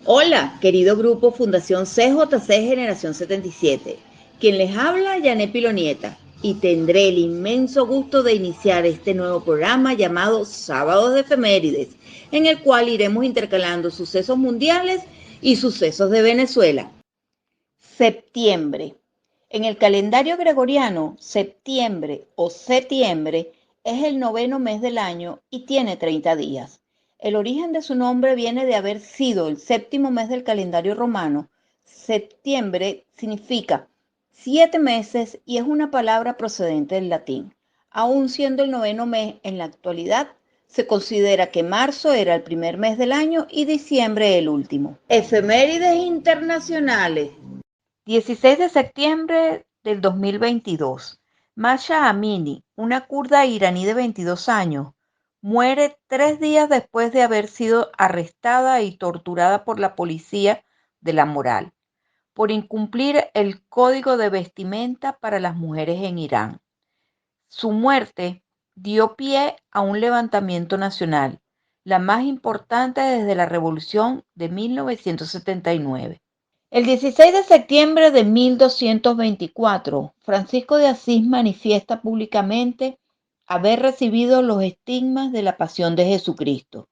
Hola, querido grupo Fundación CJC Generación 77. Quien les habla, Yané Pilonieta, y tendré el inmenso gusto de iniciar este nuevo programa llamado Sábados de Efemérides, en el cual iremos intercalando sucesos mundiales y sucesos de Venezuela. Septiembre. En el calendario gregoriano, septiembre o setiembre es el noveno mes del año y tiene 30 días. El origen de su nombre viene de haber sido el séptimo mes del calendario romano. Septiembre significa 7 meses y es una palabra procedente del latín. Aún siendo el noveno mes en la actualidad, se considera que marzo era el primer mes del año y diciembre el último. Efemérides internacionales. 16 de septiembre del 2022. Masha Amini, una kurda iraní de 22 años, muere 3 días después de haber sido arrestada y torturada por la policía de la moral por incumplir el código de vestimenta para las mujeres en Irán. Su muerte dio pie a un levantamiento nacional, la más importante desde la Revolución de 1979. El 16 de septiembre de 1224, Francisco de Asís manifiesta públicamente haber recibido los estigmas de la pasión de Jesucristo.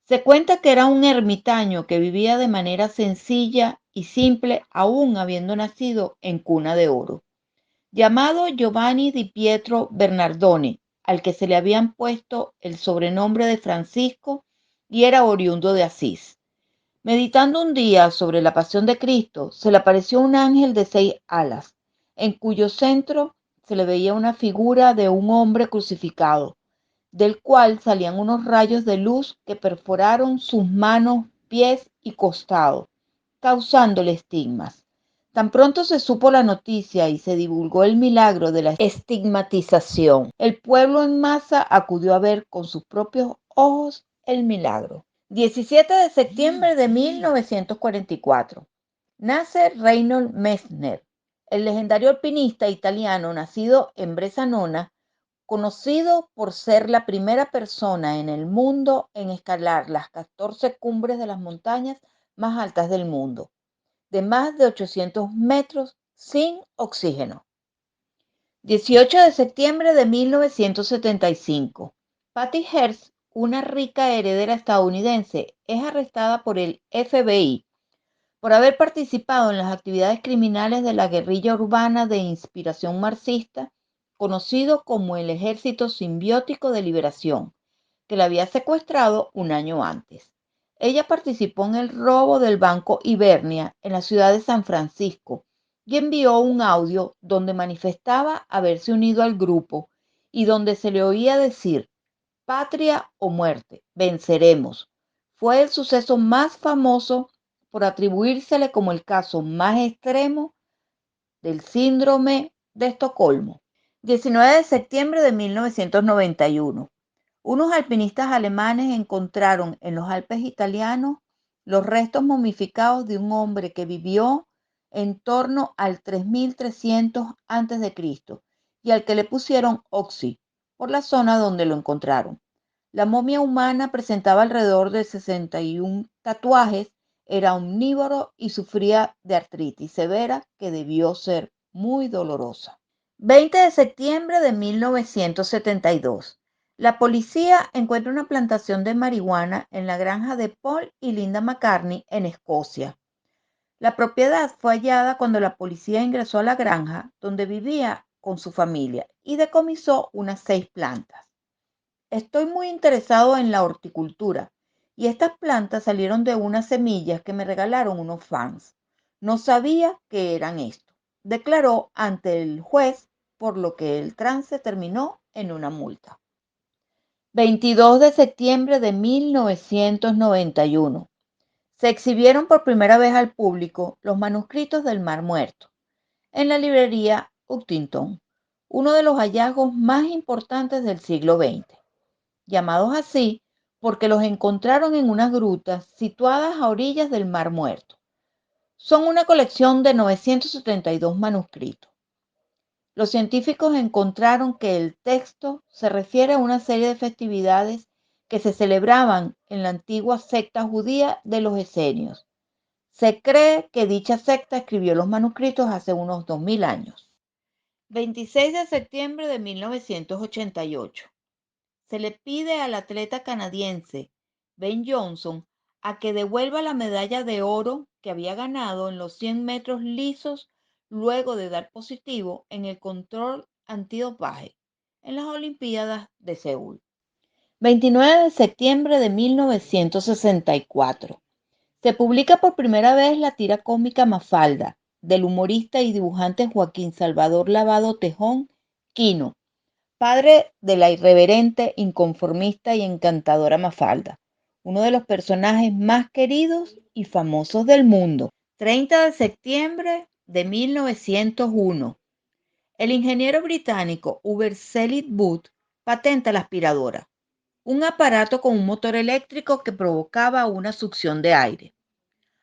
Se cuenta que era un ermitaño que vivía de manera sencilla y simple, aún habiendo nacido en cuna de oro. Llamado Giovanni di Pietro Bernardone, al que se le habían puesto el sobrenombre de Francisco, y era oriundo de Asís. Meditando un día sobre la pasión de Cristo, se le apareció un ángel de 6 alas, en cuyo centro se le veía una figura de un hombre crucificado, del cual salían unos rayos de luz que perforaron sus manos, pies y costado, causándole estigmas. Tan pronto se supo la noticia y se divulgó el milagro de la estigmatización, el pueblo en masa acudió a ver con sus propios ojos el milagro. 17 de septiembre de 1944. Nace Reinhold Messner, el legendario alpinista italiano nacido en Bressanone, conocido por ser la primera persona en el mundo en escalar las 14 cumbres de las montañas más altas del mundo, de más de 800 metros sin oxígeno. 18 de septiembre de 1975. Patty Hearst, una rica heredera estadounidense, es arrestada por el FBI por haber participado en las actividades criminales de la guerrilla urbana de inspiración marxista, conocido como el Ejército Simbiótico de Liberación, que la había secuestrado un año antes. Ella participó en el robo del Banco Ibernia en la ciudad de San Francisco y envió un audio donde manifestaba haberse unido al grupo y donde se le oía decir: patria o muerte, venceremos. Fue el suceso más famoso por atribuírsele como el caso más extremo del síndrome de Estocolmo. 19 de septiembre de 1991. Unos alpinistas alemanes encontraron en los Alpes italianos los restos momificados de un hombre que vivió en torno al 3300 a.C. y al que le pusieron Oxy por la zona donde lo encontraron. La momia humana presentaba alrededor de 61 tatuajes, era omnívoro y sufría de artritis severa que debió ser muy dolorosa. 20 de septiembre de 1972. La policía encuentra una plantación de marihuana en la granja de Paul y Linda McCartney en Escocia. La propiedad fue hallada cuando la policía ingresó a la granja donde vivía con su familia y decomisó unas 6 plantas. Estoy muy interesado en la horticultura y estas plantas salieron de unas semillas que me regalaron unos fans. No sabía que eran esto, declaró ante el juez, por lo que el trance terminó en una multa. 22 de septiembre de 1991. Se exhibieron por primera vez al público los manuscritos del Mar Muerto en la librería Huntington, uno de los hallazgos más importantes del siglo XX, llamados así porque los encontraron en unas grutas situadas a orillas del Mar Muerto. Son una colección de 972 manuscritos. Los científicos encontraron que el texto se refiere a una serie de festividades que se celebraban en la antigua secta judía de los esenios, Se cree que dicha secta escribió los manuscritos hace unos 2000 años. 26 de septiembre de 1988. Se le pide al atleta canadiense Ben Johnson a que devuelva la medalla de oro que había ganado en los 100 metros lisos luego de dar positivo en el control antidopaje en las Olimpiadas de Seúl. 29 de septiembre de 1964. Se publica por primera vez la tira cómica Mafalda, del humorista y dibujante Joaquín Salvador Lavado Tejón, Quino, padre de la irreverente, inconformista y encantadora Mafalda, uno de los personajes más queridos y famosos del mundo. 30 de septiembre de 1901. El ingeniero británico Hubert Selit Booth patenta la aspiradora, un aparato con un motor eléctrico que provocaba una succión de aire.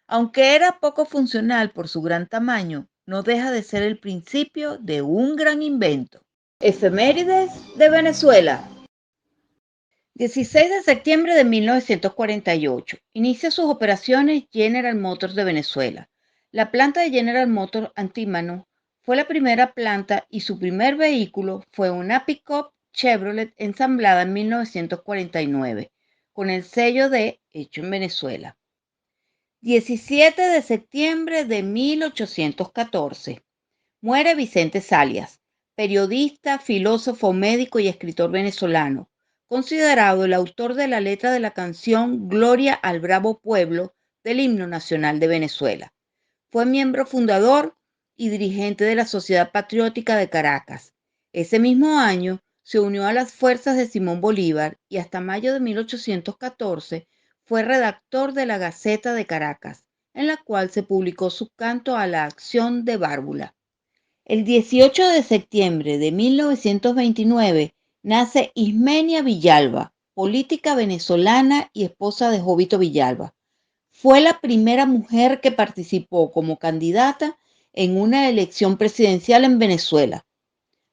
Aunque era poco funcional por su gran tamaño, no deja de ser el principio de un gran invento. Efemérides de Venezuela. 16 de septiembre de 1948. Inicia sus operaciones General Motors de Venezuela. La planta de General Motors Antímano fue la primera planta y su primer vehículo fue una pick-up Chevrolet ensamblada en 1949 con el sello de Hecho en Venezuela. 17 de septiembre de 1814. Muere Vicente Zalias, periodista, filósofo, médico y escritor venezolano, considerado el autor de la letra de la canción Gloria al Bravo Pueblo del himno nacional de Venezuela. Fue miembro fundador y dirigente de la Sociedad Patriótica de Caracas. Ese mismo año se unió a las fuerzas de Simón Bolívar y hasta mayo de 1814 fue redactor de la Gaceta de Caracas, en la cual se publicó su canto a la acción de Bárbula. El 18 de septiembre de 1929 nace Ismenia Villalba, política venezolana y esposa de Jovito Villalba. Fue la primera mujer que participó como candidata en una elección presidencial en Venezuela.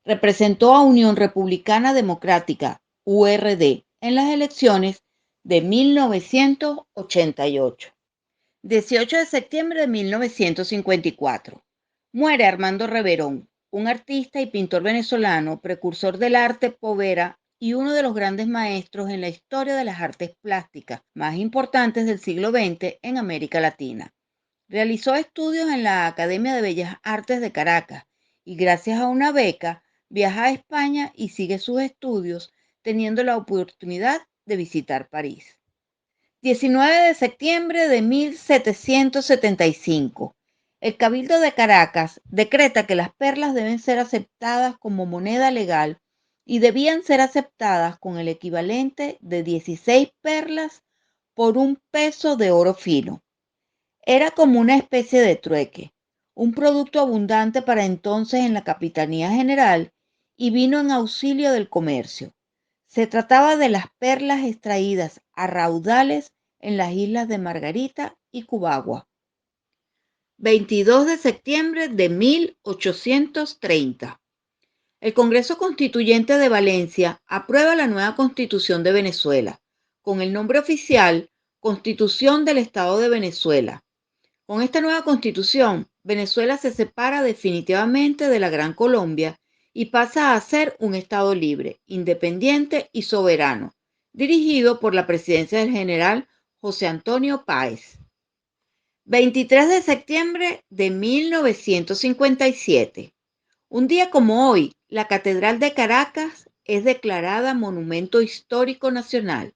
Representó a Unión Republicana Democrática, URD, en las elecciones de 1988. 18 de septiembre de 1954. Muere Armando Reverón, un artista y pintor venezolano, precursor del arte povera y uno de los grandes maestros en la historia de las artes plásticas más importantes del siglo XX en América Latina. Realizó estudios en la Academia de Bellas Artes de Caracas y gracias a una beca viaja a España y sigue sus estudios, teniendo la oportunidad de visitar París. 19 de septiembre de 1775. El Cabildo de Caracas decreta que las perlas deben ser aceptadas como moneda legal y debían ser aceptadas con el equivalente de 16 perlas por un peso de oro fino. Era como una especie de trueque, un producto abundante para entonces en la Capitanía General y vino en auxilio del comercio. Se trataba de las perlas extraídas a raudales en las islas de Margarita y Cubagua. 22 de septiembre de 1830. El Congreso Constituyente de Valencia aprueba la nueva Constitución de Venezuela, con el nombre oficial Constitución del Estado de Venezuela. Con esta nueva Constitución, Venezuela se separa definitivamente de la Gran Colombia y pasa a ser un Estado libre, independiente y soberano, dirigido por la presidencia del general José Antonio Páez. 23 de septiembre de 1957. Un día como hoy, la Catedral de Caracas es declarada Monumento Histórico Nacional.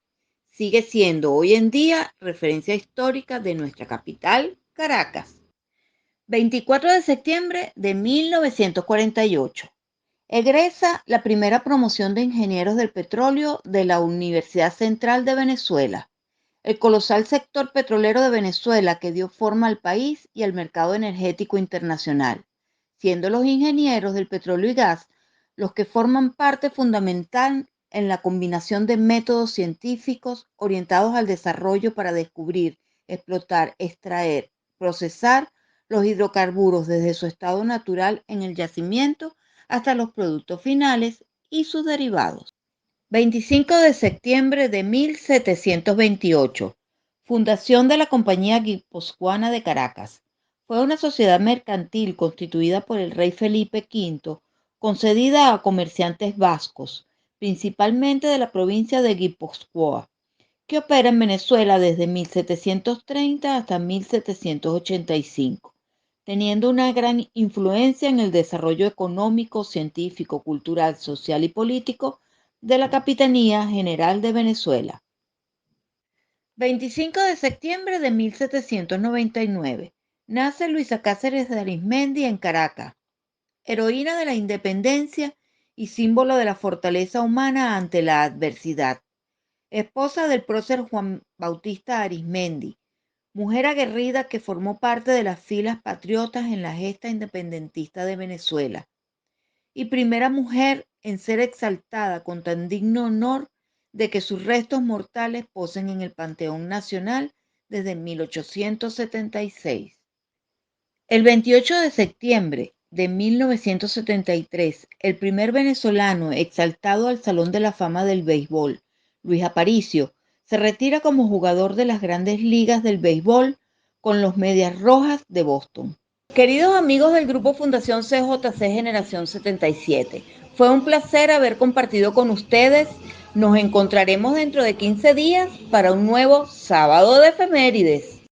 Sigue siendo hoy en día referencia histórica de nuestra capital, Caracas. 24 de septiembre de 1948. Egresa la primera promoción de ingenieros del petróleo de la Universidad Central de Venezuela, el colosal sector petrolero de Venezuela que dio forma al país y al mercado energético internacional, siendo los ingenieros del petróleo y gas los que forman parte fundamental en la combinación de métodos científicos orientados al desarrollo para descubrir, explotar, extraer, procesar los hidrocarburos desde su estado natural en el yacimiento hasta los productos finales y sus derivados. 25 de septiembre de 1728. Fundación de la Compañía Guipuzcoana de Caracas. Fue una sociedad mercantil constituida por el rey Felipe V, concedida a comerciantes vascos, principalmente de la provincia de Guipúzcoa, que opera en Venezuela desde 1730 hasta 1785, teniendo una gran influencia en el desarrollo económico, científico, cultural, social y político de la Capitanía General de Venezuela. 25 de septiembre de 1799. Nace Luisa Cáceres de Arizmendi en Caracas, heroína de la independencia y símbolo de la fortaleza humana ante la adversidad. Esposa del prócer Juan Bautista Arizmendi, mujer aguerrida que formó parte de las filas patriotas en la gesta independentista de Venezuela, y primera mujer en ser exaltada con tan digno honor de que sus restos mortales posen en el Panteón Nacional desde 1876. El 28 de septiembre de 1973, el primer venezolano exaltado al Salón de la Fama del Béisbol, Luis Aparicio, se retira como jugador de las Grandes Ligas del Béisbol con los Medias Rojas de Boston. Queridos amigos del grupo Fundación CJC Generación 77, fue un placer haber compartido con ustedes. Nos encontraremos dentro de 15 días para un nuevo Sábado de Efemérides.